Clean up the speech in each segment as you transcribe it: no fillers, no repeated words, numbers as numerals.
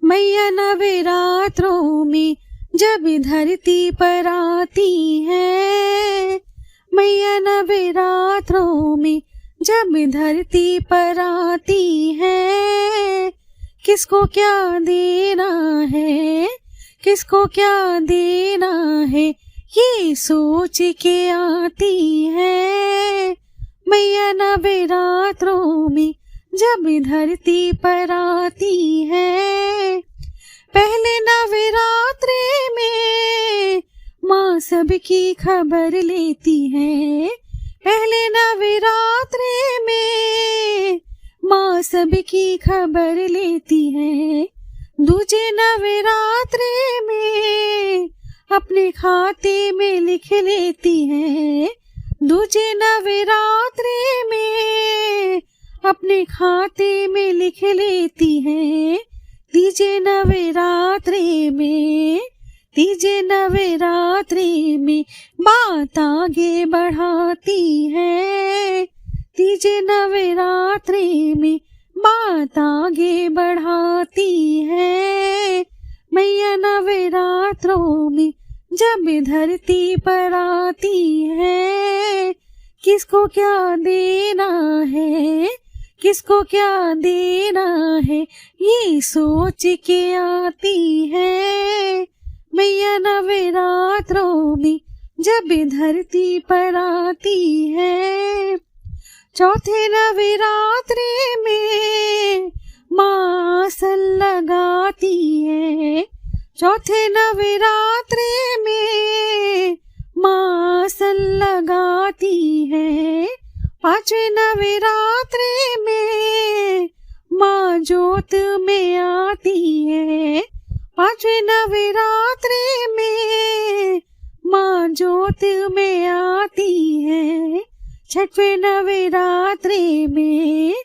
मैया नवरात्रों में जब धरती पर आती है, मैया नवरात्रों में जब धरती पर आती है, किसको क्या देना है, किसको क्या देना है, ये सोच के आती है। मैया नवरात्रों में जब धरती पर आती है, पहले नवरात्रे में माँ सबकी खबर लेती है। पहले नवरात्रे में माँ सबकी खबर लेती है। दूजे नवरात्रे में अपने खाते में लिख लेती है। दूजे नवरात्रे में अपने खाते में लिख लेती है। तीजे नवरात्रे में, तीजे नवरात्रे में बात आगे बढ़ाती है। तीजे नवरात्रे में बात आगे बढ़ाती है। मैया नवरात्रों में जब धरती पर आती है, किसको क्या देना है, किसको क्या देना है, ये सोच के आती है। मैया नवरात्रों में जब धरती पर आती है। चौथे नवरात्रे में माँ आसन लगाती है। चौथे नवरात्रे में माँ आसन लगाती है। पांचवें नवरात्रे में माँ जोत में आती है। पांचवें नवरात्रे में माँ जोत में आती है। छठवें नवरात्रे में,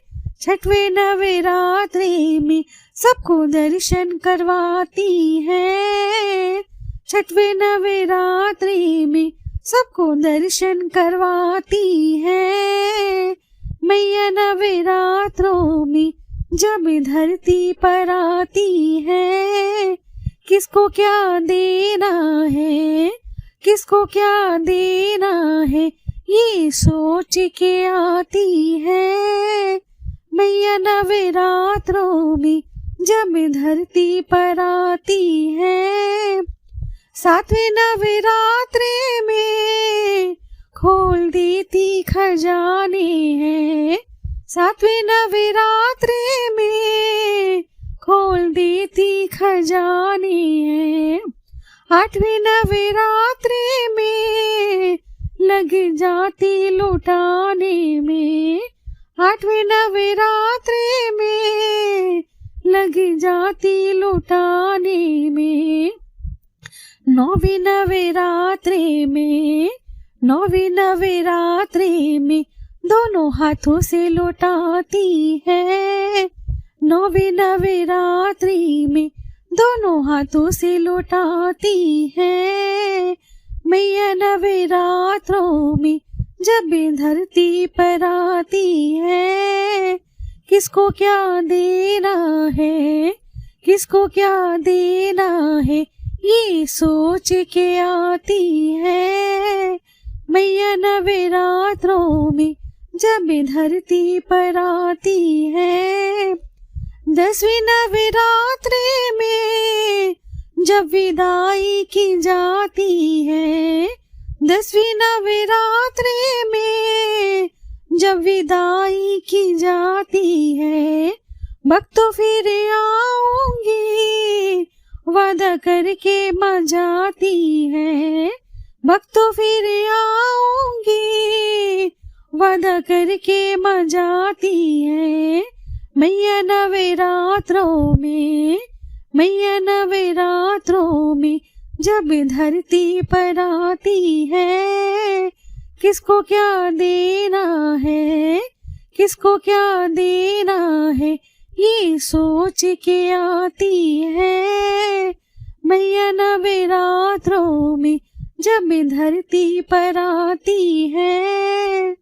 छठवें नवरात्रे में सबको दर्शन करवाती है। छठवें नवरात्रे में सबको दर्शन करवाती है। मैया नवरात्रों में जब धरती पर आती है, किसको क्या देना है, किसको क्या देना है, ये सोच के आती है। मैया नवरात्रों में जब धरती पर आती है। सातवें नवरात्रे में खोल देती खजाने हैं। सातवें नवरात्रे में खोल देती खजाने हैं। आठवें नवरात्रे में लग जाती लुटाने में। आठवें नवरात्रे में लग जाती लुटाने में। नौवीं नवरात्रे में, नौवीं नवरात्रे में दोनों हाथों से लौटाती है। नौवीं नवरात्रि में दोनों हाथों से लौटाती है। मैया नवरात्रों में जब धरती पर आती है, किसको क्या देना है, किसको क्या देना है, ये सोच के आती है। मैया नवरात्रों में जब धरती पर आती है। 10वीं नवरात्रि में जब विदाई की जाती है। 10वीं नवरात्रि में जब विदाई की जाती है। भक्तों फिर आऊंगी वादा करके माँ जाती है। भक्तों फिर आऊंगी वादा करके माँ जाती है। मैया नवरात्रों में, मैया नवरात्रों में जब धरती पर आती है, किसको क्या देना है, किसको क्या देना है, ये सोच के आती है। मैया नवरात्रों में जब धरती पर आती है।